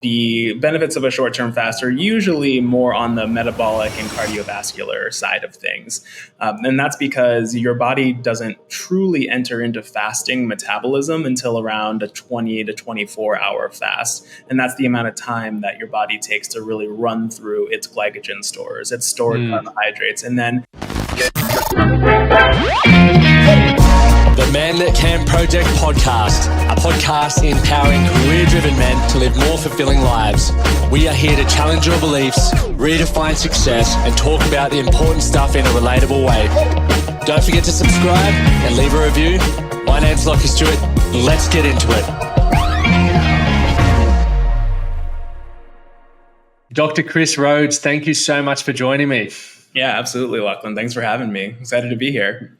The benefits of a short-term fast are usually more on the metabolic and cardiovascular side of things. And that's because your body doesn't truly enter into fasting metabolism until around a 20 to 24-hour fast. And that's the amount of time that your body takes to really run through its glycogen stores, its stored carbohydrates. And then The Man That Can Project podcast, a podcast empowering career-driven men to live more fulfilling lives. We are here to challenge your beliefs, redefine success, and talk about the important stuff in a relatable way. Don't forget to subscribe and leave a review. My name's Lachlan Stuart. Let's get into it. Dr. Chris Rhodes, thank you so much for joining me. Yeah, absolutely, Lachlan. Thanks for having me. Excited to be here.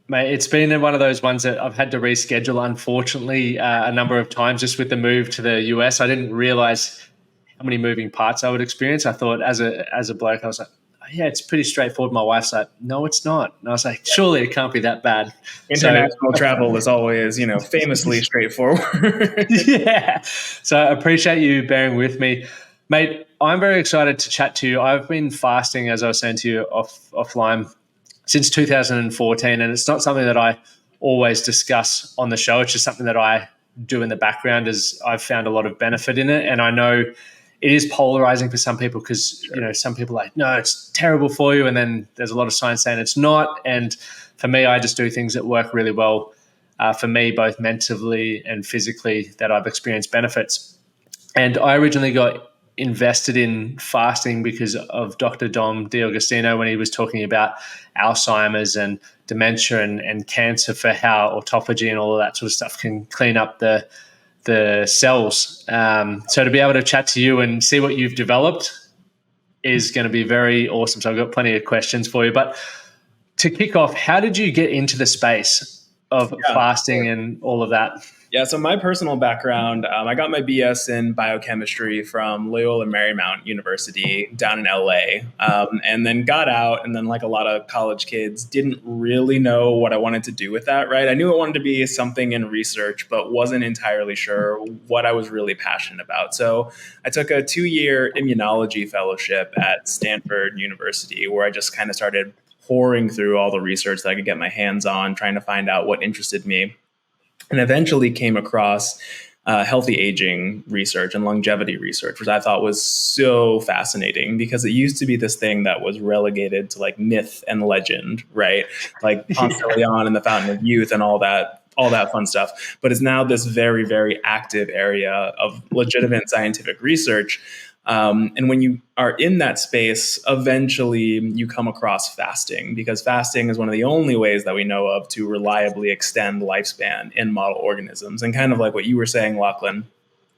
Mate, it's been one of those ones that I've had to reschedule, unfortunately, a number of times just with the move to the US. I didn't realize how many moving parts I would experience. I thought as a bloke, I was like, oh, yeah, it's pretty straightforward. My wife's like, no, it's not. And I was like, surely it can't be that bad. International travel is always, famously straightforward. Yeah. So I appreciate you bearing with me. Mate, I'm very excited to chat to you. I've been fasting, as I was saying to you offline, since 2014, and it's not something that I always discuss on the show. It's just something that I do in the background, as I've found a lot of benefit in it. And I know it is polarizing for some people because, some people are like, no, it's terrible for you. And then there's a lot of science saying it's not. And for me, I just do things that work really well for me, both mentally and physically, that I've experienced benefits. And I originally got invested in fasting because of Dr. Dom D'Agostino when he was talking about Alzheimer's and dementia and cancer, for how autophagy and all of that sort of stuff can clean up the cells. So to be able to chat to you and see what you've developed is going to be very awesome. So I've got plenty of questions for you. But to kick off, how did you get into the space of fasting and all of that? Yeah, so my personal background, I got my BS in biochemistry from Loyola Marymount University down in LA, and then got out, and then like a lot of college kids, didn't really know what I wanted to do with that, right? I knew it wanted to be something in research, but wasn't entirely sure what I was really passionate about. So I took a 2-year immunology fellowship at Stanford University, where I just kind of started pouring through all the research that I could get my hands on, trying to find out what interested me. And eventually came across healthy aging research and longevity research, which I thought was so fascinating because it used to be this thing that was relegated to like myth and legend, right? Like Ponce de Leon and the Fountain of Youth and all that fun stuff. But it's now this very, very active area of legitimate scientific research. And when you are in that space, eventually you come across fasting, because fasting is one of the only ways that we know of to reliably extend lifespan in model organisms. And kind of like what you were saying, Lachlan,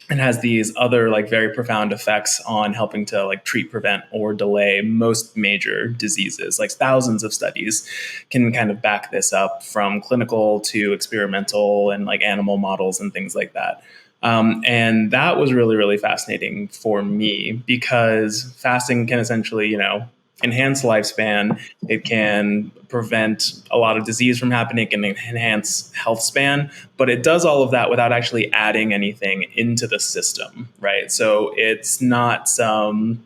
it has these other like very profound effects on helping to like treat, prevent, or delay most major diseases. Like thousands of studies can kind of back this up, from clinical to experimental and like animal models and things like that. And that was really, really fascinating for me, because fasting can essentially, enhance lifespan. It can prevent a lot of disease from happening. It can enhance health span, but it does all of that without actually adding anything into the system, right? So it's not some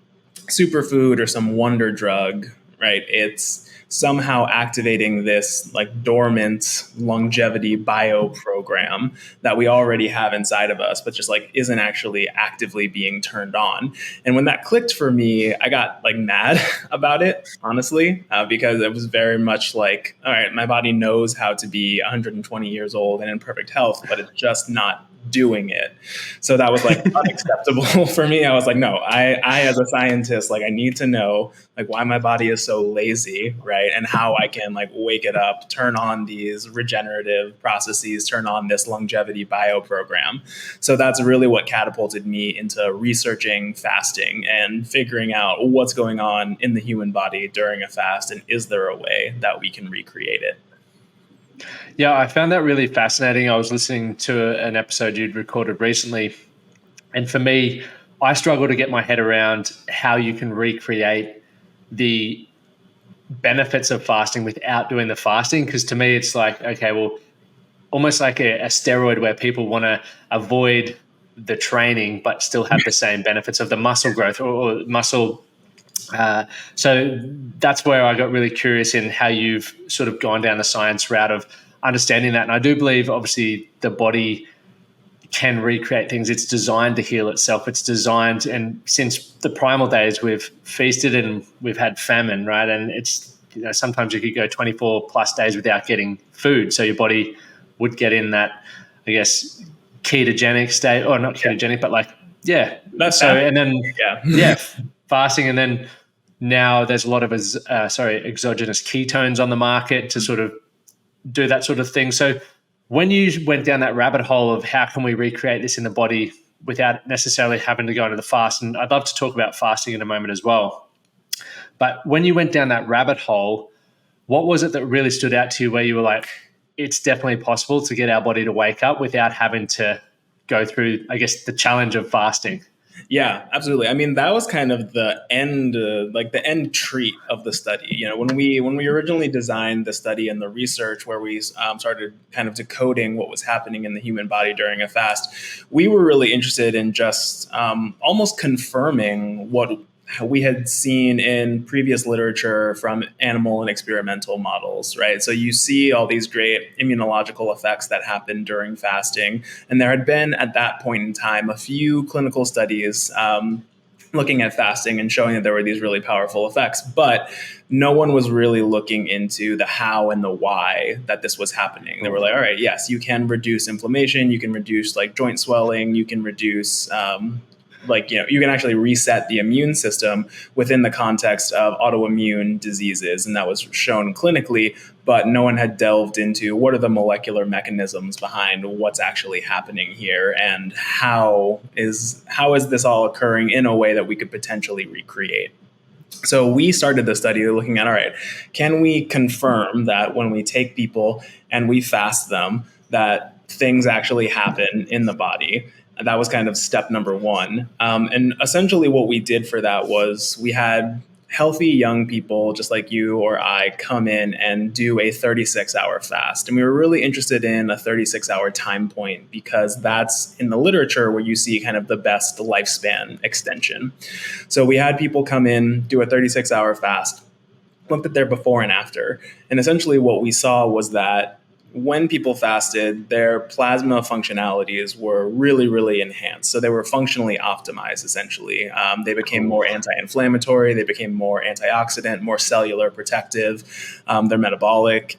superfood or some wonder drug, right? It's somehow activating this like dormant longevity bio program that we already have inside of us, but just like isn't actually actively being turned on. And when that clicked for me, I got like mad about it, honestly, because it was very much like, all right, my body knows how to be 120 years old and in perfect health, but it's just not doing it. So that was like unacceptable for me. I was like, no, I as a scientist, like I need to know like why my body is so lazy, right? And how I can like wake it up, turn on these regenerative processes, turn on this longevity bio program. So that's really what catapulted me into researching fasting and figuring out what's going on in the human body during a fast, and is there a way that we can recreate it? Yeah, I found that really fascinating. I was listening to an episode you'd recorded recently, and for me, I struggle to get my head around how you can recreate the benefits of fasting without doing the fasting, because to me, it's like, okay, well, almost like a steroid where people want to avoid the training, but still have the same benefits of the muscle growth or muscle. So that's where I got really curious in how you've sort of gone down the science route of understanding that. And I do believe, obviously, the body can recreate things. It's designed to heal itself. It's designed, and since the primal days, we've feasted and we've had famine, right? And it's, sometimes you could go 24 plus days without getting food. So your body would get in that, I guess, ketogenic state, or not ketogenic, but like, That's so, and then, yeah. fasting. And then now there's a lot of, exogenous ketones on the market to sort of do that sort of thing. So when you went down that rabbit hole of how can we recreate this in the body without necessarily having to go into the fast, and I'd love to talk about fasting in a moment as well. But when you went down that rabbit hole, what was it that really stood out to you where you were like, it's definitely possible to get our body to wake up without having to go through, I guess, the challenge of fasting? Yeah, absolutely. I mean, that was kind of the end, like the end treat of the study. When we originally designed the study and the research, where we started kind of decoding what was happening in the human body during a fast, we were really interested in just almost confirming what we had seen in previous literature from animal and experimental models, right? So you see all these great immunological effects that happen during fasting. And there had been, at that point in time, a few clinical studies looking at fasting and showing that there were these really powerful effects. But no one was really looking into the how and the why that this was happening. They were like, all right, yes, you can reduce inflammation, you can reduce like joint swelling, you can reduce you can actually reset the immune system within the context of autoimmune diseases. And that was shown clinically, but no one had delved into what are the molecular mechanisms behind what's actually happening here, and how is this all occurring in a way that we could potentially recreate. So we started the study looking at, all right, can we confirm that when we take people and we fast them, that things actually happen in the body? That was kind of step number one. And essentially what we did for that was we had healthy young people, just like you or I, come in and do a 36-hour fast. And we were really interested in a 36-hour time point because that's in the literature where you see kind of the best lifespan extension. So we had people come in, do a 36-hour fast, looked at their before and after. And essentially what we saw was that when people fasted, their plasma functionalities were really, really enhanced. So they were functionally optimized, essentially. They became more anti-inflammatory. They became more antioxidant, more cellular protective. Their metabolic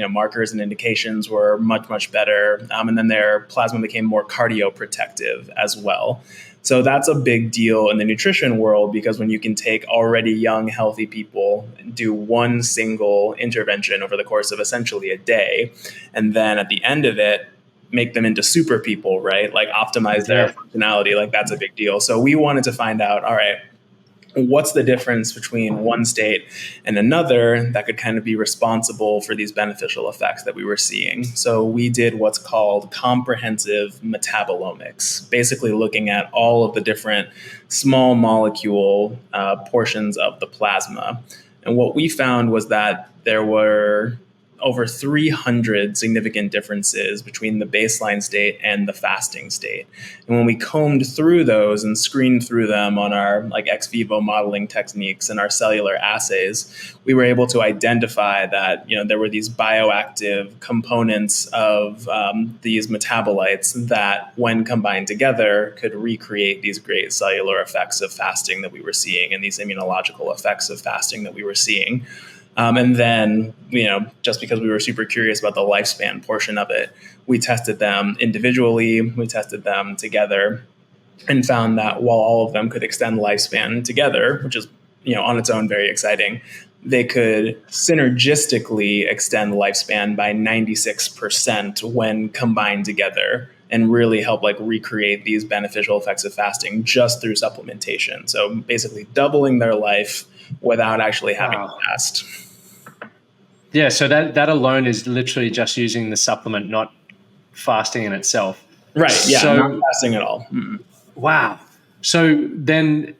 markers and indications were much, much better. And then their plasma became more cardioprotective as well. So that's a big deal in the nutrition world, because when you can take already young, healthy people, do one single intervention over the course of essentially a day, and then at the end of it, make them into super people, right? Like optimize their functionality, like that's a big deal. So we wanted to find out, all right, what's the difference between one state and another that could kind of be responsible for these beneficial effects that we were seeing? So we did what's called comprehensive metabolomics, basically looking at all of the different small molecule portions of the plasma. And what we found was that there were over 300 significant differences between the baseline state and the fasting state. And when we combed through those and screened through them on our ex vivo modeling techniques and our cellular assays, we were able to identify that there were these bioactive components of these metabolites that, when combined together, could recreate these great cellular effects of fasting that we were seeing, and these immunological effects of fasting that we were seeing. And then, just because we were super curious about the lifespan portion of it, we tested them individually, we tested them together, and found that while all of them could extend lifespan together, which is, on its own very exciting, they could synergistically extend lifespan by 96% when combined together, and really help recreate these beneficial effects of fasting just through supplementation. So basically doubling their life without actually having to fast. Yeah, so that alone is literally just using the supplement, not fasting in itself. Right, yeah, so, not fasting at all. Wow. So then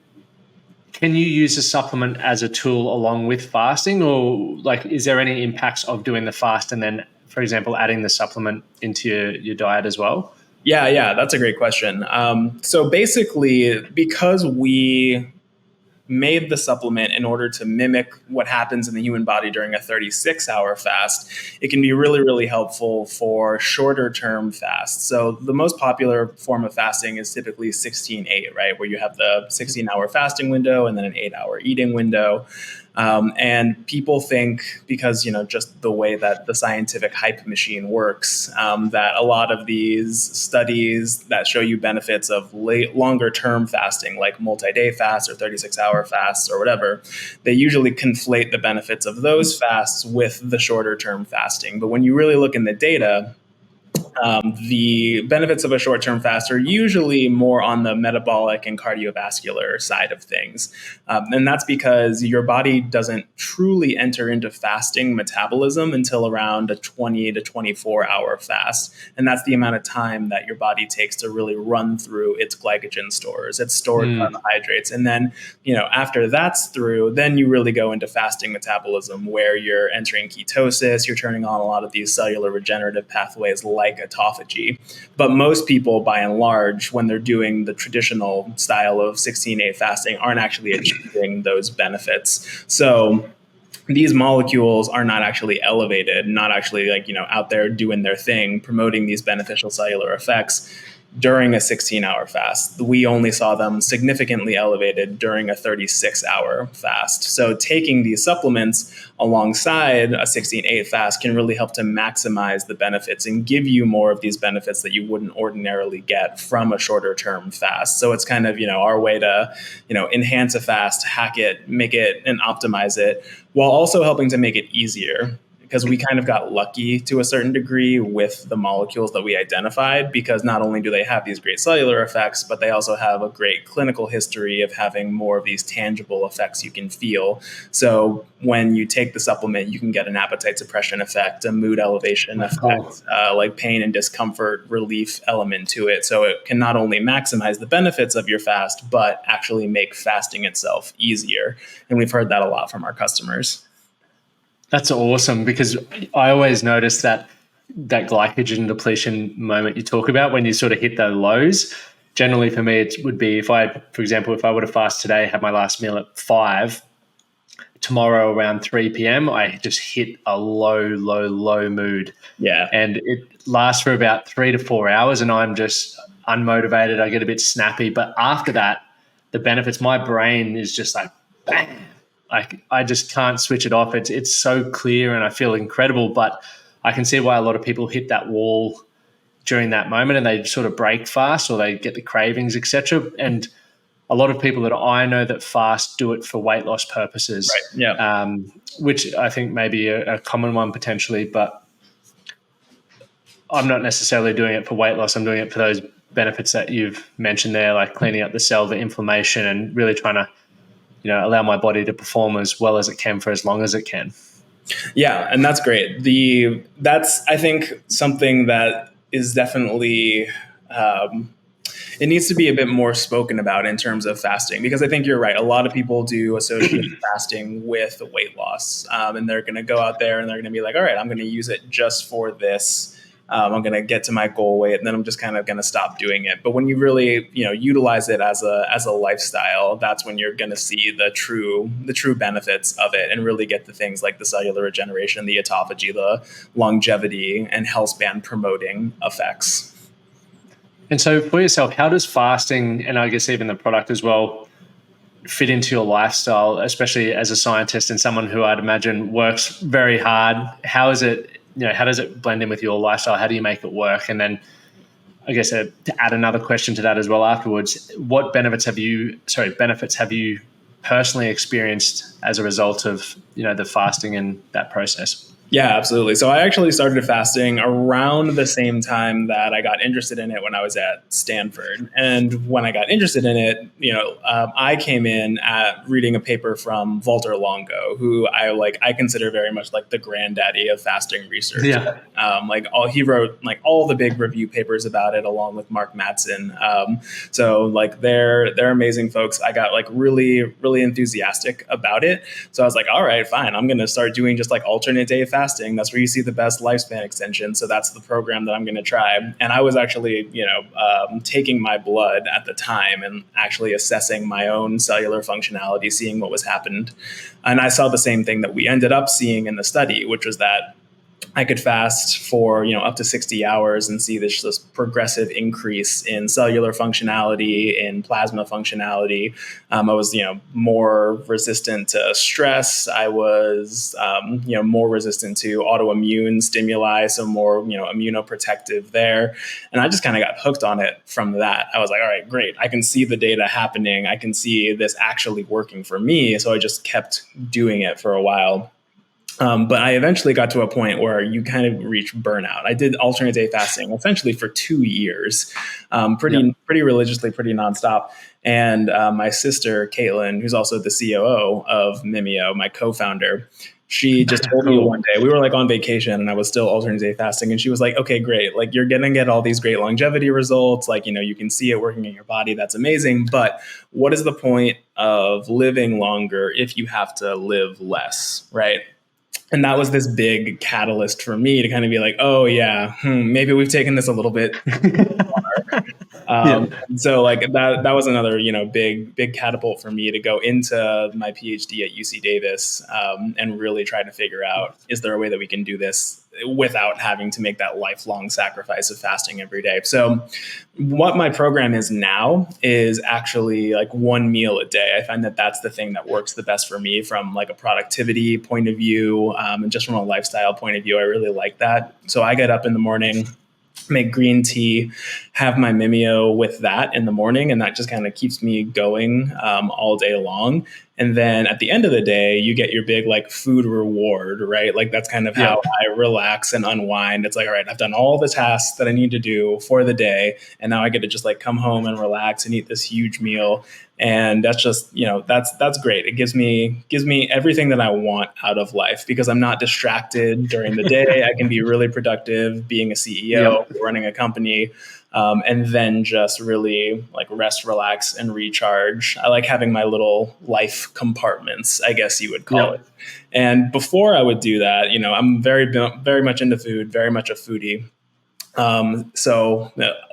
can you use the supplement as a tool along with fasting, or is there any impacts of doing the fast and then, for example, adding the supplement into your diet as well? Yeah, that's a great question. So basically, because we made the supplement in order to mimic what happens in the human body during a 36-hour fast, it can be really, really helpful for shorter term fasts. So the most popular form of fasting is typically 16-8, right? Where you have the 16-hour fasting window and then an 8-hour eating window. And people think, because just the way that the scientific hype machine works, that a lot of these studies that show you benefits of longer term fasting, like multi-day fasts or 36-hour fasts or whatever, they usually conflate the benefits of those fasts with the shorter term fasting. But when you really look in the data, the benefits of a short-term fast are usually more on the metabolic and cardiovascular side of things. And that's because your body doesn't truly enter into fasting metabolism until around a 20 to 24-hour fast. And that's the amount of time that your body takes to really run through its glycogen stores, its stored carbohydrates. And then, after that's through, then you really go into fasting metabolism, where you're entering ketosis, you're turning on a lot of these cellular regenerative pathways like autophagy. But most people, by and large, when they're doing the traditional style of 16-8 fasting, aren't actually achieving those benefits. So these molecules are not actually elevated, not actually out there doing their thing, promoting these beneficial cellular effects during a 16-hour fast. We only saw them significantly elevated during a 36-hour fast. So taking these supplements alongside a 16-8 fast can really help to maximize the benefits and give you more of these benefits that you wouldn't ordinarily get from a shorter term fast. So it's kind of, our way to, enhance a fast, hack it, make it, and optimize it, while also helping to make it easier. Because we kind of got lucky to a certain degree with the molecules that we identified, because not only do they have these great cellular effects, but they also have a great clinical history of having more of these tangible effects you can feel. So when you take the supplement, you can get an appetite suppression effect, a mood elevation effect, like pain and discomfort relief element to it. So it can not only maximize the benefits of your fast, but actually make fasting itself easier. And we've heard that a lot from our customers. That's awesome, because I always notice that glycogen depletion moment you talk about when you sort of hit the lows. Generally for me, it would be for example, if I were to fast today, have my last meal at 5, tomorrow around 3 p.m., I just hit a low mood. Yeah. And it lasts for about 3 to 4 hours and I'm just unmotivated. I get a bit snappy. But after that, the benefits, my brain is just like, bang. I just can't switch it off. It's so clear and I feel incredible, but I can see why a lot of people hit that wall during that moment and they sort of break fast or they get the cravings, etc. And a lot of people that I know that fast do it for weight loss purposes, right. Yeah. Which I think may be a common one potentially, but I'm not necessarily doing it for weight loss. I'm doing it for those benefits that you've mentioned there, like cleaning up the cell, the inflammation, and really trying to allow my body to perform as well as it can for as long as it can. Yeah, and that's great. That's, I think, something that is definitely, it needs to be a bit more spoken about in terms of fasting, because I think you're right. A lot of people do associate fasting with weight loss, and they're going to go out there and they're going to be like, all right, I'm going to use it just for this. I'm going to get to my goal weight, and then I'm just kind of going to stop doing it. But when you really, utilize it as a lifestyle, that's when you're going to see the true benefits of it, and really get the things like the cellular regeneration, the autophagy, the longevity, and health span promoting effects. And so, for yourself, how does fasting, and I guess even the product as well, fit into your lifestyle, especially as a scientist and someone who I'd imagine works very hard? How is it? How does it blend in with your lifestyle? How do you make it work? And then I guess to add another question to that as well afterwards, what benefits have you personally experienced as a result of, the fasting and that process? Yeah, absolutely. So I actually started fasting around the same time that I got interested in it when I was at Stanford. And when I got interested in it, I came in at reading a paper from Walter Longo, who I consider very much like the granddaddy of fasting research. Yeah. He wrote all the big review papers about it, along with Mark Mattson. So they're amazing folks. I got really, really enthusiastic about it. So I was like, all right, fine. I'm going to start doing just alternate day fasting fasting. That's where you see the best lifespan extension. So that's the program that I'm going to try. And I was actually, taking my blood at the time and actually assessing my own cellular functionality, seeing what was happened. And I saw the same thing that we ended up seeing in the study, which was that I could fast for up to 60 hours and see this progressive increase in cellular functionality, in plasma functionality. I was more resistant to stress. I was more resistant to autoimmune stimuli, so more immunoprotective there. And I just kind of got hooked on it from that. I was like, all right, great. I can see the data happening. I can see this actually working for me. So I just kept doing it for a while. But I eventually got to a point where you kind of reach burnout. I did alternate day fasting essentially for 2 years, pretty religiously, pretty nonstop. And my sister, Caitlin, who's also the COO of Mimio, my co-founder, she just told me one day, we were like on vacation and I was still alternate day fasting. And she was like, okay, great. Like you're going to get all these great longevity results. Like, you can see it working in your body. That's amazing. But what is the point of living longer if you have to live less, right? And that was this big catalyst for me to kind of be like, oh yeah, maybe we've taken this a little bit far. So like that was another, big catapult for me to go into my PhD at UC Davis and really try to figure out, is there a way that we can do this without having to make that lifelong sacrifice of fasting every day? So what my program is now is actually like one meal a day. I find that that's the thing that works the best for me from like a productivity point of view, and just from a lifestyle point of view. I really like that. So I get up in the morning, make green tea, have my Mimio with that in the morning, and that just kind of keeps me going all day long. And then at the end of the day, you get your big like food reward, right? Like that's kind of how I relax and unwind. It's like, all right, I've done all the tasks that I need to do for the day, and now I get to just like come home and relax and eat this huge meal. And that's just, that's great. It gives me everything that I want out of life because I'm not distracted during the day. I can be really productive being a CEO, running a company. And then just really like rest, relax, and recharge. I like having my little life compartments, I guess you would call it. And before I would do that, I'm very, very much into food, very much a foodie. So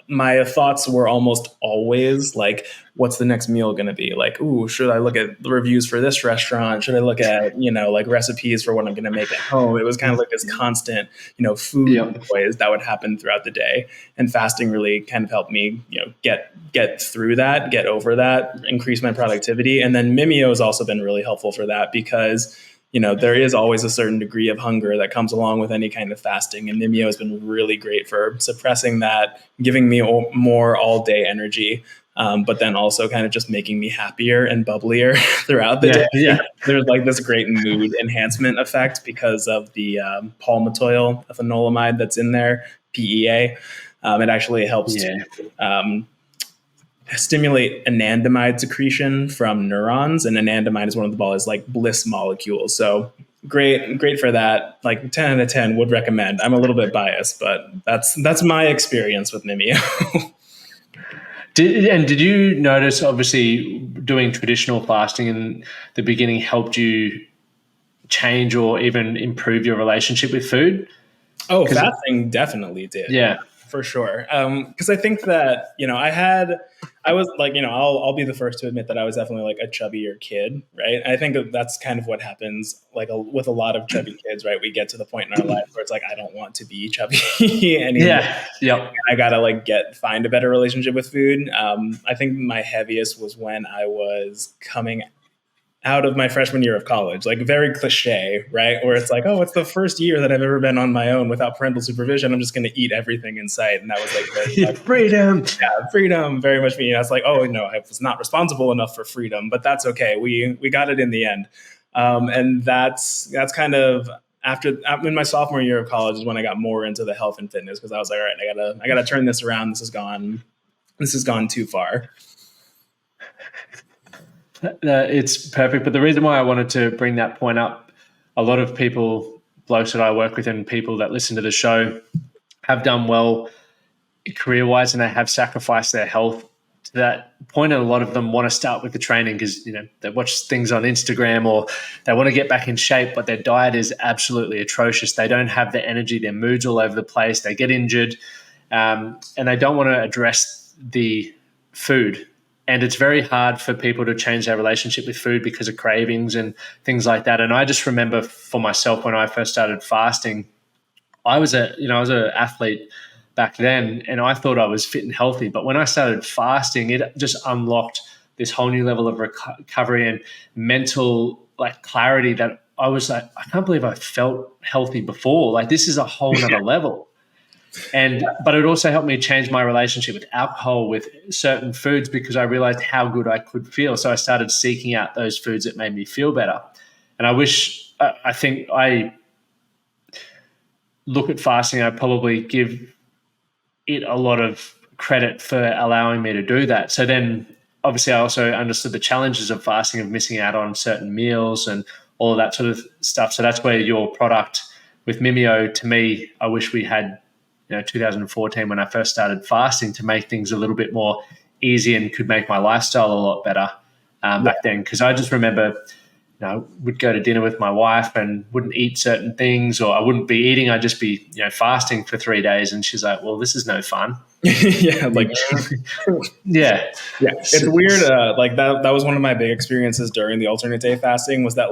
my thoughts were almost always like, what's the next meal going to be? Like, ooh, should I look at the reviews for this restaurant? Should I look at, like recipes for what I'm going to make at home? It was kind of like this constant, food noise that would happen throughout the day. And fasting really kind of helped me, get through that, get over that, increase my productivity. And then Mimio has also been really helpful for that because there is always a certain degree of hunger that comes along with any kind of fasting. And Mimio has been really great for suppressing that, giving me more all day energy, but then also kind of just making me happier and bubblier throughout the day. Yeah. There's like this great mood enhancement effect because of the palmitoyl ethanolamide that's in there, PEA. It actually helps to stimulate anandamide secretion from neurons, and anandamide is one of the body's like bliss molecules. So great for that. Like 10 out of 10 would recommend. I'm a little bit biased, but that's my experience with Mimio. Did you notice, obviously, doing traditional fasting in the beginning helped you change or even improve your relationship with food? Oh, fasting definitely did. Yeah. For sure. Because I think that, I was like, I'll be the first to admit that I was definitely like a chubbier kid, right? And I think that's kind of what happens like with a lot of chubby kids, right? We get to the point in our life where it's like, I don't want to be chubby anymore. Yeah. I gotta like find a better relationship with food. I think my heaviest was when I was coming out of my freshman year of college, like very cliche, right? Where it's like, oh, it's the first year that I've ever been on my own without parental supervision. I'm just going to eat everything in sight. And that was like very much, freedom. Yeah, freedom, very much me. I was like, oh no, I was not responsible enough for freedom, but that's okay. We got it in the end. And that's kind of after in my sophomore year of college is when I got more into the health and fitness because I was like, all right, I gotta turn this around. This has gone too far. It's perfect. But the reason why I wanted to bring that point up, a lot of people, blokes that I work with and people that listen to the show have done well career-wise and they have sacrificed their health to that point, and a lot of them want to start with the training because, they watch things on Instagram or they want to get back in shape, but their diet is absolutely atrocious. They don't have the energy, their mood's all over the place, they get injured, and they don't want to address the food. And it's very hard for people to change their relationship with food because of cravings and things like that. And I just remember for myself, when I first started fasting, I was an athlete back then, and I thought I was fit and healthy. But when I started fasting, it just unlocked this whole new level of recovery and mental clarity that I was like, I can't believe I felt healthy before. Like, this is a whole nother level. But it also helped me change my relationship with alcohol, with certain foods, because I realized how good I could feel. So I started seeking out those foods that made me feel better. And I think I look at fasting, I probably give it a lot of credit for allowing me to do that. So then obviously I also understood the challenges of fasting, of missing out on certain meals and all of that sort of stuff. So that's where your product with Mimio, to me, I wish we had 2014 when I first started fasting, to make things a little bit more easy and could make my lifestyle a lot better back then. Because I just remember, would go to dinner with my wife and wouldn't eat certain things, or I wouldn't be eating. I'd just be, fasting for 3 days. And she's like, well, this is no fun. Yeah. Yeah. It's weird. That was one of my big experiences during the alternate day fasting, was that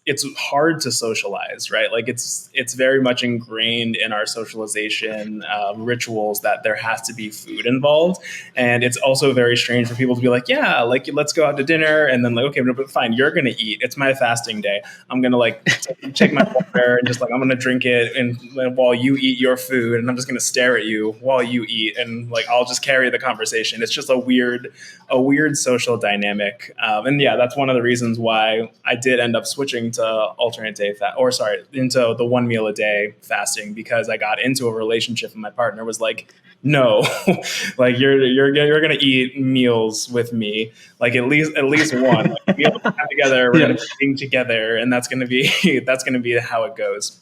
it's hard to socialize, right? Like it's very much ingrained in our socialization rituals that there has to be food involved. And it's also very strange for people to be like, yeah, let's go out to dinner. And then okay, but fine, you're going to eat. It's my fasting day. I'm going to take my water and just I'm going to drink it. And while you eat your food, and I'm just going to stare at you while you eat. And I'll just carry the conversation. It's just a weird social dynamic. And yeah, that's one of the reasons why I did end up switching to alternate day into the 1 meal a day fasting, because I got into a relationship and my partner was like, no, you're going to eat meals with me, at least one. We'll have together, we're going to eat together, and that's going to be how it goes.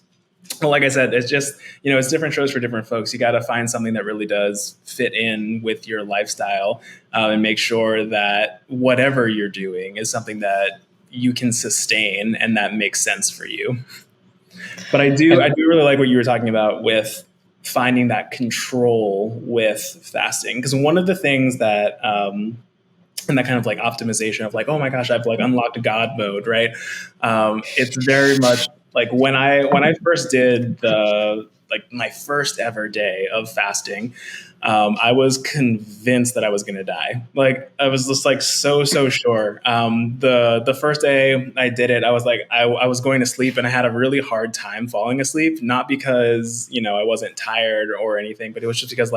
Well, like I said, it's just, it's different shows for different folks. You got to find something that really does fit in with your lifestyle, and make sure that whatever you're doing is something that you can sustain and that makes sense for you. But I do really like what you were talking about with finding that control with fasting. Because one of the things that, and that kind of optimization of oh my gosh, I've unlocked God mode, right? It's very much when I first did my first ever day of fasting, I was convinced that I was going to die. I was just so sure. The first day I did it, I was I was going to sleep, and I had a really hard time falling asleep, not because I wasn't tired or anything, but it was just because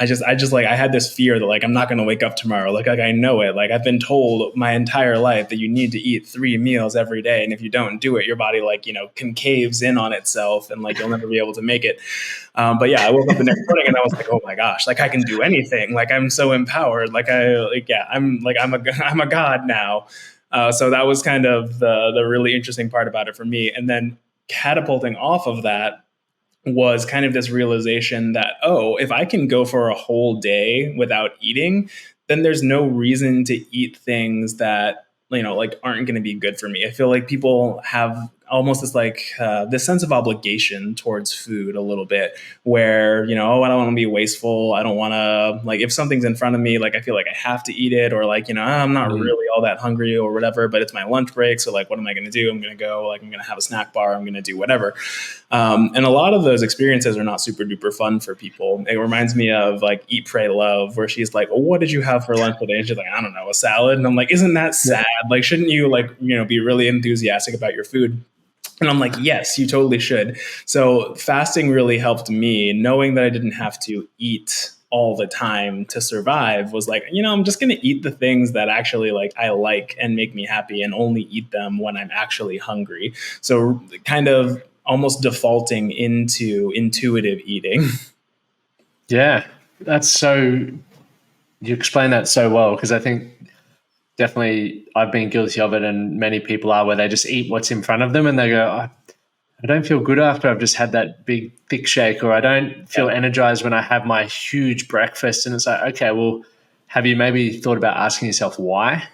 I had this fear that I'm not going to wake up tomorrow. I know it. I've been told my entire life that you need to eat 3 meals every day. And if you don't do it, your body concaves in on itself, and you'll never be able to make it. But yeah, I woke up the next morning and I was like, oh my gosh, I can do anything. I'm so empowered. I'm a god now. So that was kind of the really interesting part about it for me. And then catapulting off of that was kind of this realization that, if I can go for a whole day without eating, then there's no reason to eat things that, aren't going to be good for me. I feel like people have almost this sense of obligation towards food a little bit, where, I don't want to be wasteful. I don't want to, if something's in front of me, I feel like I have to eat it, or I'm not really all that hungry or whatever, but it's my lunch break. So what am I going to do? I'm going to go, I'm going to have a snack bar. I'm going to do whatever. And a lot of those experiences are not super duper fun for people. It reminds me of Eat, Pray, Love, where she's like, well, what did you have for lunch today? And she's like, I don't know, a salad. And I'm like, isn't that sad? Shouldn't you be really enthusiastic about your food? And I'm like, yes, you totally should. So fasting really helped me, knowing that I didn't have to eat all the time to survive. Was I'm just going to eat the things that actually I like and make me happy, and only eat them when I'm actually hungry. So kind of almost defaulting into intuitive eating. Yeah, you explain that so well, because I think definitely I've been guilty of it, and many people are, where they just eat what's in front of them and they go, I don't feel good after I've just had that big thick shake, or I don't feel energized when I have my huge breakfast. And it's okay, well, have you maybe thought about asking yourself why?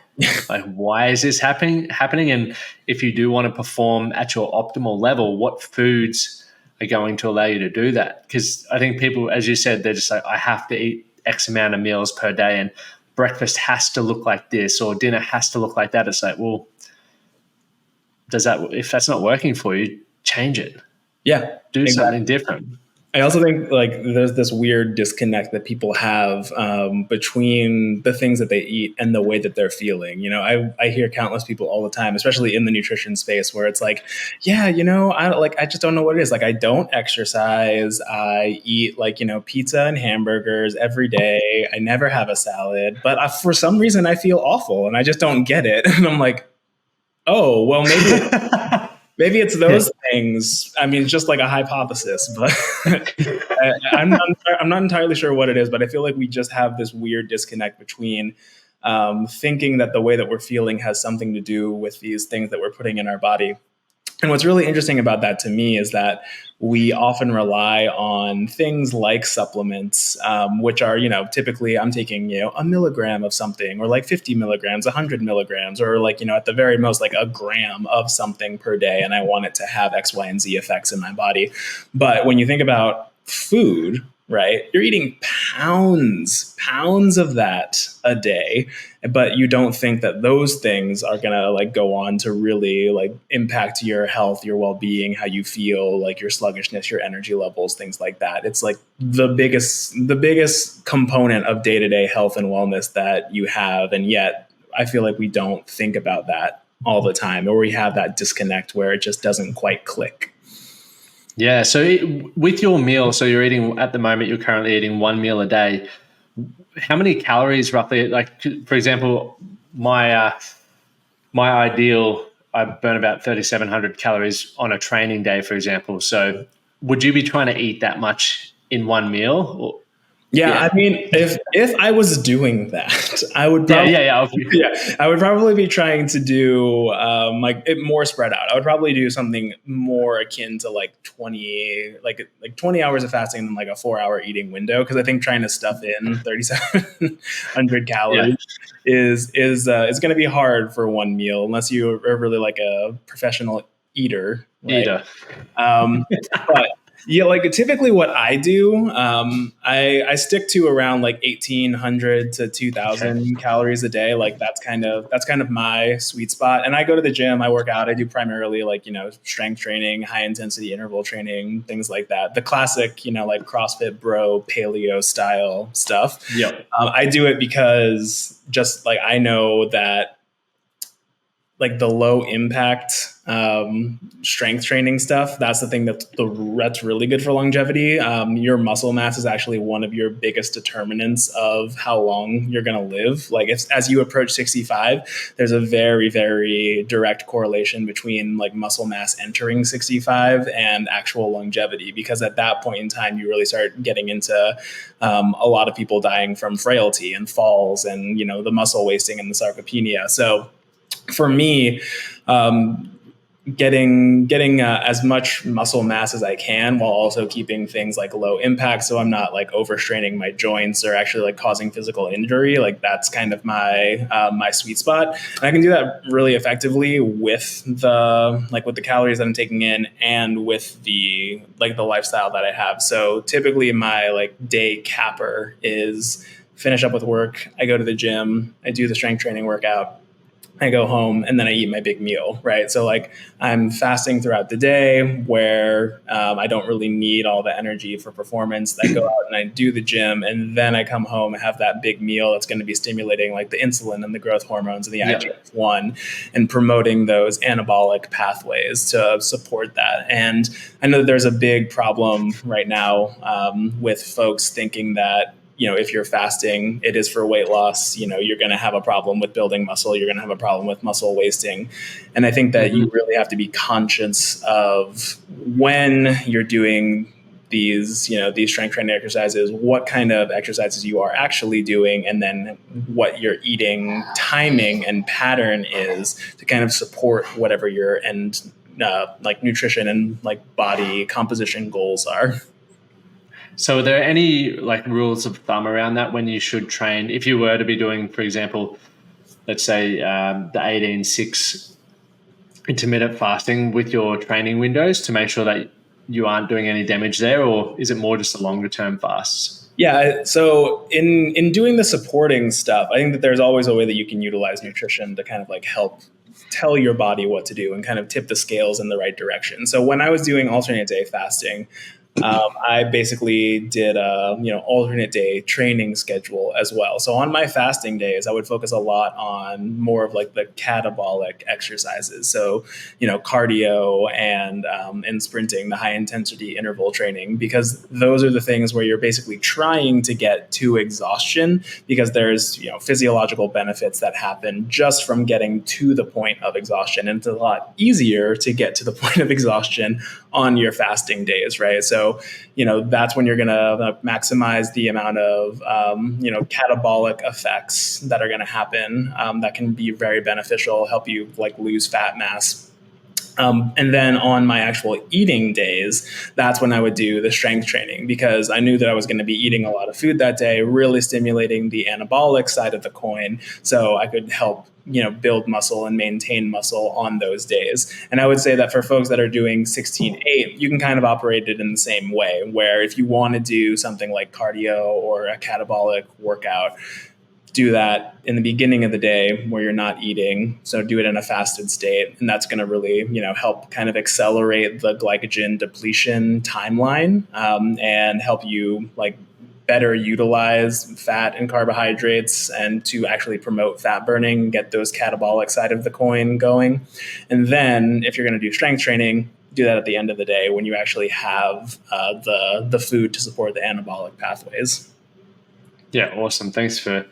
Like, why is this happening? And if you do want to perform at your optimal level, what foods are going to allow you to do that? Because I think people, as you said, they're just like, I have to eat X amount of meals per day, and breakfast has to look like this, or dinner has to look like that. It's like, well, if that's not working for you, change it. Yeah, Do exactly. something different. I also think like there's this weird disconnect that people have between the things that they eat and the way that they're feeling. You know, I hear countless people all the time, especially in the nutrition space, where it's like, yeah, you know, I just don't know what it is. Like, I don't exercise. I eat like, you know, pizza and hamburgers every day. I never have a salad, but for some reason I feel awful and I just don't get it. And I'm like, oh, well, maybe it's those things. I mean, just like a hypothesis, but I'm not entirely sure what it is. But I feel like we just have this weird disconnect between thinking that the way that we're feeling has something to do with these things that we're putting in our body. And what's really interesting about that to me is that we often rely on things like supplements, which are, you know, typically I'm taking, you know, a milligram of something, or like 50 milligrams, 100 milligrams, or like, you know, at the very most, like a gram of something per day. And I want it to have X, Y, and Z effects in my body. But when you think about food, right, you're eating pounds of that a day, but you don't think that those things are going to like go on to really like impact your health, your well-being, how you feel, like your sluggishness, your energy levels, things like that. It's like the biggest component of day-to-day health and wellness that you have. And yet I feel like we don't think about that all the time, or we have that disconnect where it just doesn't quite click. Yeah. So with your meal, so you're eating at the moment, you're currently eating one meal a day. How many calories roughly? Like, for example, my ideal, I burn about 3,700 calories on a training day, for example. So would you be trying to eat that much in one meal? Or, yeah, I mean, if I was doing that, I would I would probably be trying to do like it more spread out. I would probably do something more akin to like 20 hours of fasting and then like a 4-hour eating window, because I think trying to stuff in 3,700 calories is going to be hard for one meal unless you are really like a professional eater. Right? But yeah, like typically what I do, I stick to around like 1,800 to 2,000 calories a day. Like that's kind of my sweet spot. And I go to the gym, I work out, I do primarily like, you know, strength training, high intensity interval training, things like that. The classic, you know, like CrossFit bro, paleo style stuff. Yeah. I do it because just like I know that like the low impact strength training stuff, that's the thing that's really good for longevity. Your muscle mass is actually one of your biggest determinants of how long you're going to live. Like as you approach 65, there's a very, very direct correlation between like muscle mass entering 65 and actual longevity, because at that point in time, you really start getting into a lot of people dying from frailty and falls and, you know, the muscle wasting and the sarcopenia. So for me, getting as much muscle mass as I can while also keeping things like low impact, so I'm not like overstraining my joints or actually like causing physical injury. Like that's kind of my sweet spot, and I can do that really effectively with the calories that I'm taking in and with the lifestyle that I have. So typically my like day capper is finish up with work, I go to the gym, I do the strength training workout, I go home, and then I eat my big meal, right? So like I'm fasting throughout the day where I don't really need all the energy for performance. I go out and I do the gym, and then I come home and have that big meal that's going to be stimulating like the insulin and the growth hormones and the IGF-1 and promoting those anabolic pathways to support that. And I know that there's a big problem right now with folks thinking that, you know, if you're fasting, it is for weight loss. You know, you're going to have a problem with building muscle. You're going to have a problem with muscle wasting. And I think that you really have to be conscious of when you're doing these, you know, these strength training exercises, what kind of exercises you are actually doing, and then what your eating timing and pattern is to kind of support whatever your end like nutrition and like body composition goals are. So are there any like rules of thumb around that when you should train? If you were to be doing, for example, let's say the 18-6 intermittent fasting with your training windows to make sure that you aren't doing any damage there, or is it more just a longer term fasts? Yeah, so in doing the supporting stuff, I think that there's always a way that you can utilize nutrition to kind of like help tell your body what to do and kind of tip the scales in the right direction. So when I was doing alternate day fasting, I basically did a alternate day training schedule as well. So on my fasting days, I would focus a lot on more of like the catabolic exercises. So cardio and sprinting, the high intensity interval training, because those are the things where you're basically trying to get to exhaustion, because there's physiological benefits that happen just from getting to the point of exhaustion, and it's a lot easier to get to the point of exhaustion on your fasting days, right? So, that's when you're going to maximize the amount of, catabolic effects that are going to happen that can be very beneficial, help you like lose fat mass. And then on my actual eating days, that's when I would do the strength training, because I knew that I was going to be eating a lot of food that day, really stimulating the anabolic side of the coin. So I could help, build muscle and maintain muscle on those days. And I would say that for folks that are doing 16-8, you can kind of operate it in the same way, where if you want to do something like cardio or a catabolic workout, do that in the beginning of the day where you're not eating. So do it in a fasted state. And that's going to really, help kind of accelerate the glycogen depletion timeline and help you like better utilize fat and carbohydrates and to actually promote fat burning, get those catabolic side of the coin going. And then if you're going to do strength training, do that at the end of the day when you actually have the food to support the anabolic pathways. Yeah, awesome. Thanks for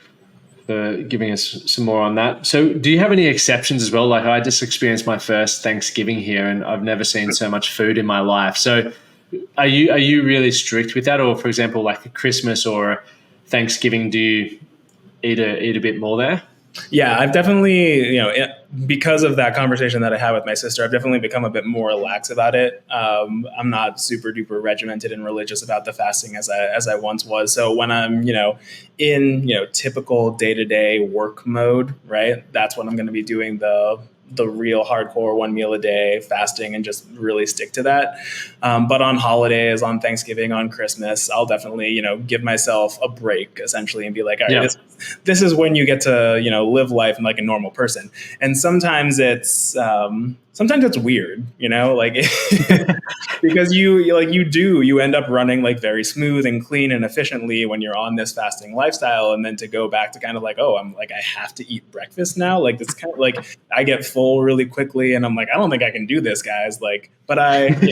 giving us some more on that. So do you have any exceptions as well? Like I just experienced my first Thanksgiving here and I've never seen so much food in my life. So are you really strict with that? Or for example, like a Christmas or Thanksgiving, do you eat a bit more there? Yeah, I've definitely, because of that conversation that I had with my sister, I've definitely become a bit more lax about it. I'm not super duper regimented and religious about the fasting as I once was. So when I'm, in, typical day-to-day work mode, right, that's when I'm going to be doing the real hardcore 1 meal a day fasting and just really stick to that. But on holidays, on Thanksgiving, on Christmas, I'll definitely, give myself a break essentially and be like, all right, this is when you get to, live life like a normal person. And sometimes it's weird, like because you end up running like very smooth and clean and efficiently when you're on this fasting lifestyle. And then to go back to kind of like, oh, I'm like, I have to eat breakfast now. Like it's kind of like I get full really quickly and I'm like, I don't think I can do this, guys. Like, but I do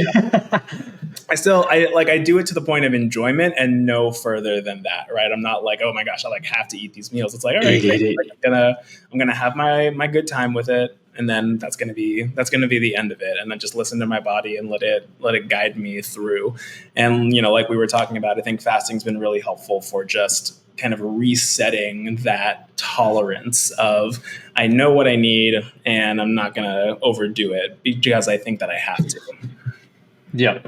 it to the point of enjoyment and no further than that, right? I'm not like, oh my gosh, I like have to eat these meals. It's like, all right, I'm gonna have my good time with it, and then that's gonna be the end of it, and then just listen to my body and let it guide me through. And like we were talking about, I think fasting's been really helpful for just kind of resetting that tolerance of I know what I need and I'm not gonna overdo it because I think that I have to. Yeah.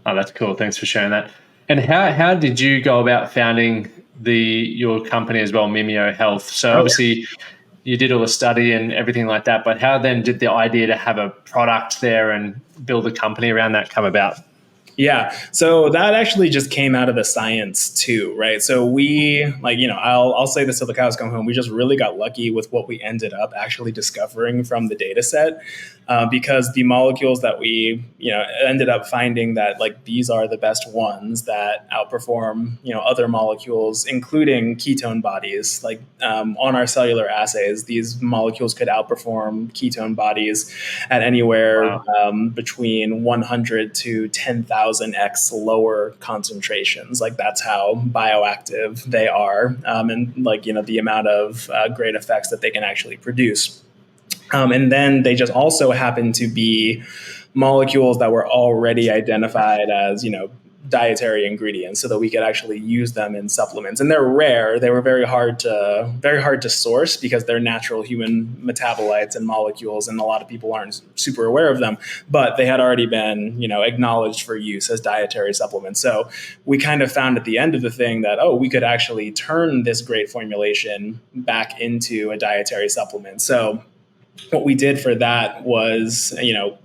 Oh, that's cool. Thanks for sharing that. And how did you go about founding your company as well, Mimio Health? So obviously you did all the study and everything like that, but how then did the idea to have a product there and build a company around that come about? Yeah. So that actually just came out of the science too, right? So we I'll say this till the cows come home. We just really got lucky with what we ended up actually discovering from the data set. Because the molecules that we, ended up finding that like these are the best ones that outperform, other molecules, including ketone bodies. Like on our cellular assays, these molecules could outperform ketone bodies at anywhere between 100 to 10,000x lower concentrations. Like that's how bioactive they are, and like the amount of great effects that they can actually produce. And then they just also happen to be molecules that were already identified as, dietary ingredients so that we could actually use them in supplements. And they're rare. They were very hard to source because they're natural human metabolites and molecules, and a lot of people aren't super aware of them. But they had already been, acknowledged for use as dietary supplements. So we kind of found at the end of the thing that, we could actually turn this great formulation back into a dietary supplement. So what we did for that was,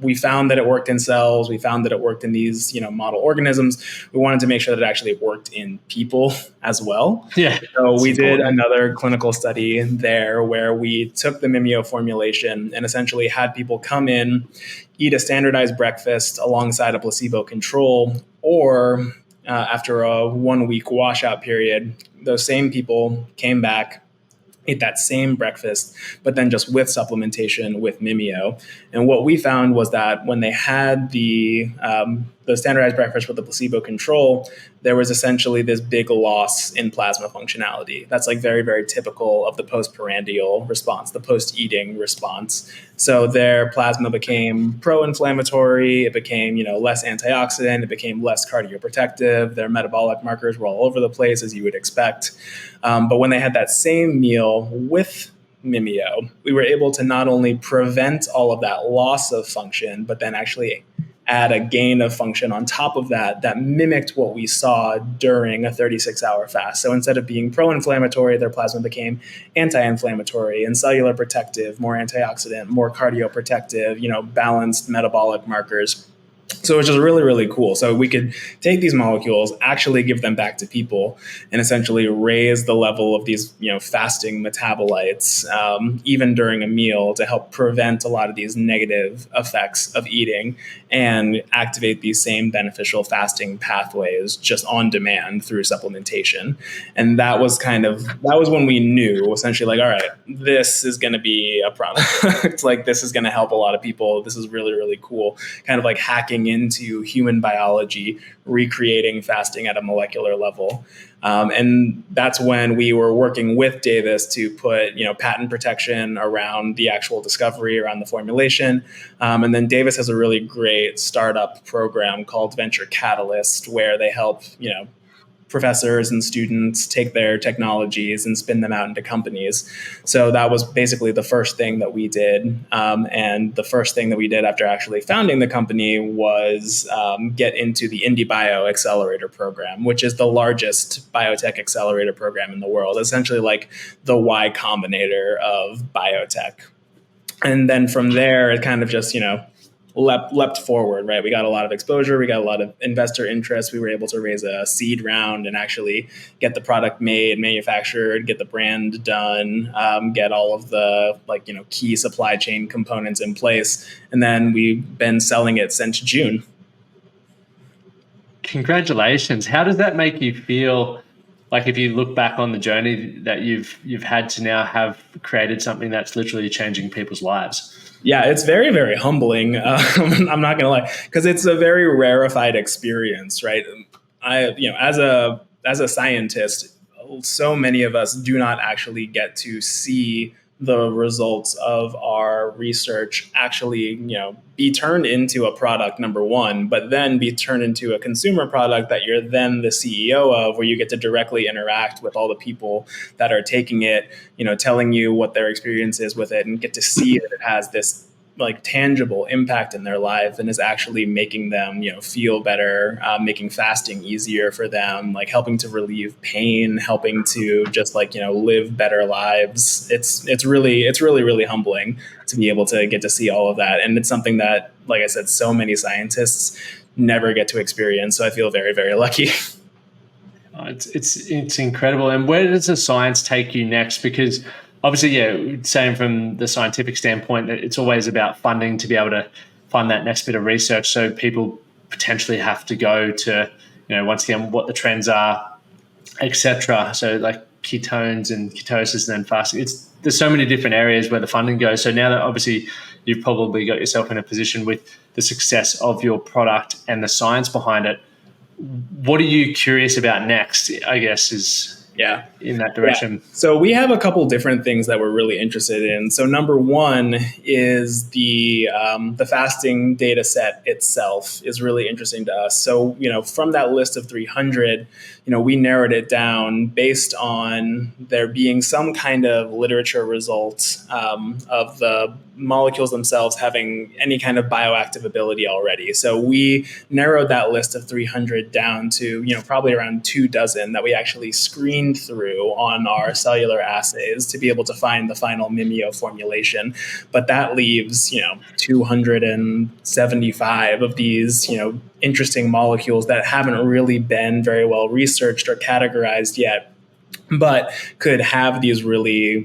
we found that it worked in cells. We found that it worked in these, model organisms. We wanted to make sure that it actually worked in people as well. Yeah. So we did another clinical study there where we took the Mimio formulation and essentially had people come in, eat a standardized breakfast alongside a placebo control, or after a 1 week washout period, those same people came back, ate that same breakfast, but then just with supplementation with Mimio. And what we found was that when they had the standardized breakfast with the placebo control, there was essentially this big loss in plasma functionality. That's like very, very typical of the postprandial response, the post-eating response. So their plasma became pro-inflammatory, it became, less antioxidant, it became less cardioprotective, their metabolic markers were all over the place, as you would expect. But when they had that same meal with Mimio, we were able to not only prevent all of that loss of function, but then actually add a gain of function on top of that mimicked what we saw during a 36-hour fast. So instead of being pro-inflammatory, their plasma became anti-inflammatory and cellular protective, more antioxidant, more cardioprotective, balanced metabolic markers. So it was just really, really cool. So we could take these molecules, actually give them back to people, and essentially raise the level of these, fasting metabolites, even during a meal, to help prevent a lot of these negative effects of eating and activate these same beneficial fasting pathways just on demand through supplementation. And that was when we knew, essentially, like, all right, this is going to be a product. Like, this is going to help a lot of people. This is really, really cool. Kind of like hacking into human biology, recreating fasting at a molecular level. And that's when we were working with Davis to put, patent protection around the actual discovery, around the formulation. And then Davis has a really great startup program called Venture Catalyst, where they help, professors and students take their technologies and spin them out into companies. So that was basically the first thing that we did. And the first thing that we did after actually founding the company was get into the IndieBio Accelerator Program, which is the largest biotech accelerator program in the world, essentially like the Y Combinator of biotech. And then from there, it kind of just, leapt forward, right? We got a lot of exposure. We got a lot of investor interest. We were able to raise a seed round and actually get the product made, manufactured, get the brand done, get all of the key supply chain components in place. And then we've been selling it since June. Congratulations. How does that make you feel? Like, if you look back on the journey that you've had to now have created something that's literally changing people's lives? Yeah, it's very, very humbling. I'm not going to lie, because it's a very rarefied experience, right? As a scientist, so many of us do not actually get to see the results of our research actually, be turned into a product, number one, but then be turned into a consumer product that you're then the CEO of, where you get to directly interact with all the people that are taking it, telling you what their experience is with it, and get to see that it has this tangible impact in their life and is actually making them, feel better, making fasting easier for them, helping to relieve pain, helping to just live better lives. It's really, really humbling to be able to get to see all of that. And it's something that, like I said, so many scientists never get to experience. So I feel very, very lucky. It's incredible. And where does the science take you next? Because obviously, saying from the scientific standpoint, that it's always about funding to be able to fund that next bit of research. So people potentially have to go to, once again, what the trends are, etc. So like ketones and ketosis and then fasting. There's so many different areas where the funding goes. So now that obviously you've probably got yourself in a position with the success of your product and the science behind it, what are you curious about next, I guess, is Yeah. in that Yeah. direction? So we have a couple different things that we're really interested in. So number one is the fasting data set itself is really interesting to us. So, from that list of 300, we narrowed it down based on there being some kind of literature results of the molecules themselves having any kind of bioactive ability already. So we narrowed that list of 300 down to, probably around 24 that we actually screened through on our cellular assays to be able to find the final Mimio formulation. But that leaves, 275 of these, interesting molecules that haven't really been very well researched or categorized yet, but could have these really,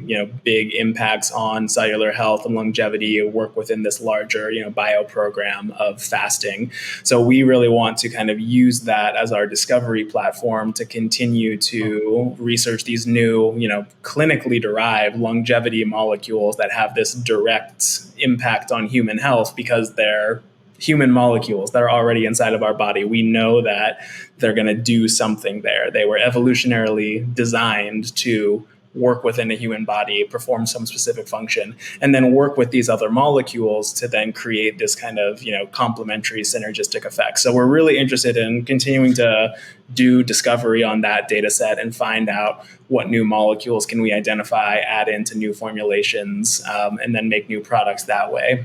big impacts on cellular health and longevity, work within this larger, bio program of fasting. So we really want to kind of use that as our discovery platform to continue to research these new, clinically derived longevity molecules that have this direct impact on human health because they're human molecules that are already inside of our body. We know that they're going to do something there. They were evolutionarily designed to work within a human body, perform some specific function, and then work with these other molecules to then create this kind of, complementary synergistic effect. So we're really interested in continuing to do discovery on that data set and find out what new molecules can we identify, add into new formulations, and then make new products that way.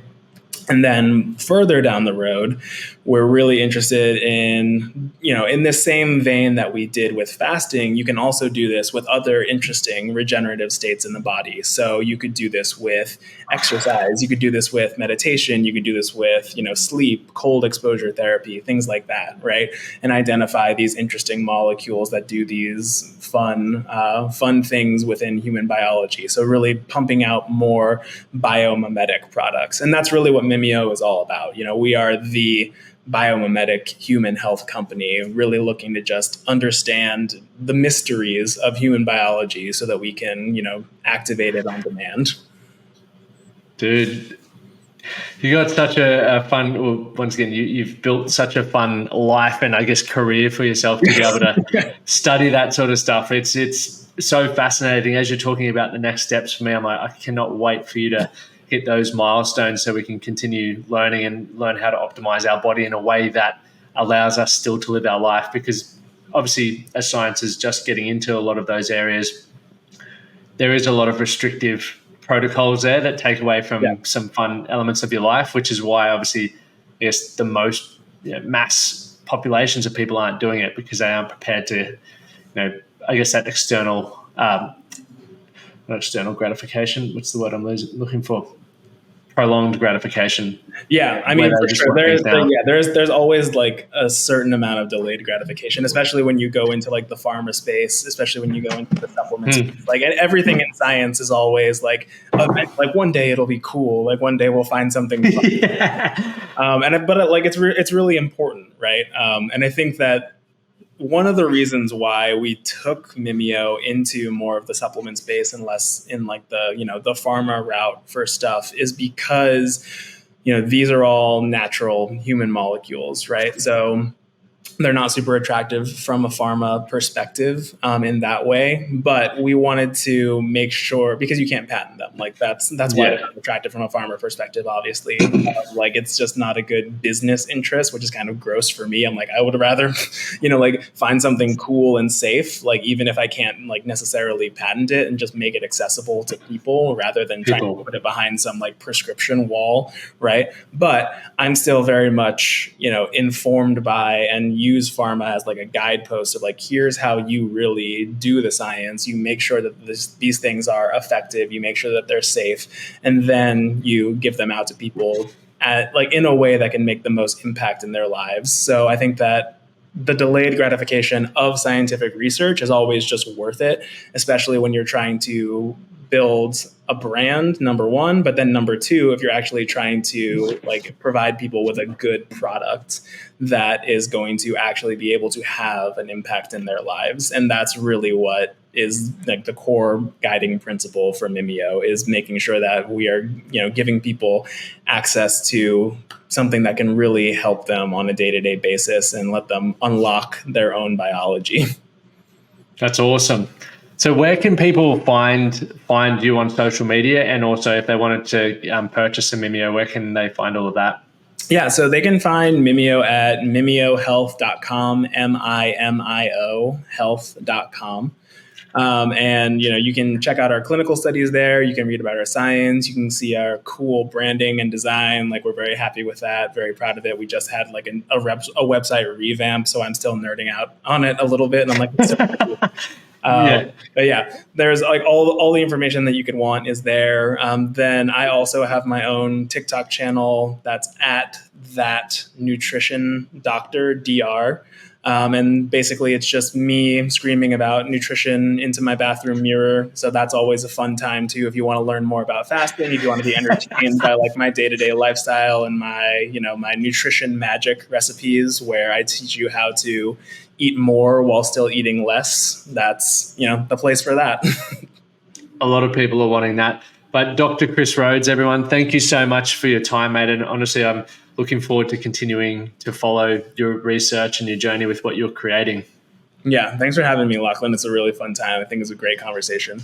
And then further down the road, we're really interested in, in the same vein that we did with fasting, you can also do this with other interesting regenerative states in the body. So you could do this with exercise, you could do this with meditation, you could do this with, sleep, cold exposure therapy, things like that, right? And identify these interesting molecules that do these fun things within human biology. So really pumping out more biomimetic products. And that's really what Mimio is all about. We are the biomimetic human health company, really looking to just understand the mysteries of human biology so that we can, activate it on demand. Dude, you got such a fun, well, once again, you've built such a fun life and I guess career for yourself to be able to study that sort of stuff. It's so fascinating. As you're talking about the next steps for me, I'm like, I cannot wait for you to hit those milestones so we can continue learning and learn how to optimize our body in a way that allows us still to live our life. Because obviously, as science is just getting into a lot of those areas, there is a lot of restrictive protocols there that take away from some fun elements of your life, which is why obviously, I guess, the most mass populations of people aren't doing it because they aren't prepared to, I guess that external, not external gratification. What's the word I'm looking for? Prolonged gratification. Yeah, I mean, for sure. There's always like a certain amount of delayed gratification, especially when you go into like the pharma space, especially when you go into the supplements. Like everything in science is always like one day it'll be cool. Like one day we'll find something fun. It's really important, right? And I think that one of the reasons why we took Mimio into more of the supplement space and less in like the, the pharma route for stuff is because, these are all natural human molecules, right? So they're not super attractive from a pharma perspective in that way, but we wanted to make sure, because you can't patent them, like that's why they're not attractive from a pharma perspective, obviously. Like it's just not a good business interest, which is kind of gross for me. I'm like, I would rather, find something cool and safe, like even if I can't like necessarily patent it, and just make it accessible to people rather than trying to put it behind some like prescription wall, right? But I'm still very much, informed by and use pharma as like a guidepost of like, here's how you really do the science. You make sure that these things are effective. You make sure that they're safe, and then you give them out to people in a way that can make the most impact in their lives. So I think that the delayed gratification of scientific research is always just worth it, especially when you're trying to build a brand, number one, but then number two, if you're actually trying to like provide people with a good product that is going to actually be able to have an impact in their lives. And that's really what is like the core guiding principle for Mimio, is making sure that we are, giving people access to something that can really help them on a day-to-day basis and let them unlock their own biology. That's awesome. So where can people find you on social media? And also if they wanted to purchase a Mimio, where can they find all of that? Yeah, so they can find Mimio at mimiohealth.com, Mimio health.com. And you can check out our clinical studies there. You can read about our science. You can see our cool branding and design. Like, we're very happy with that. Very proud of it. We just had like a website revamp, so I'm still nerding out on it a little bit. And I'm like, it's so cool. Yeah. But yeah, there's like all the information that you could want is there. Then I also have my own TikTok channel that's at that nutrition doctor Dr. And basically it's just me screaming about nutrition into my bathroom mirror. So that's always a fun time too. If you want to learn more about fasting, if you want to be entertained by like my day-to-day lifestyle and my nutrition magic recipes, where I teach you how to eat more while still eating less, that's the place for that. A lot of people are wanting that. But Dr. Chris Rhodes, everyone, thank you so much for your time, mate. And honestly, I'm looking forward to continuing to follow your research and your journey with what you're creating. Yeah, thanks for having me, Lachlan. It's a really fun time. I think it's a great conversation.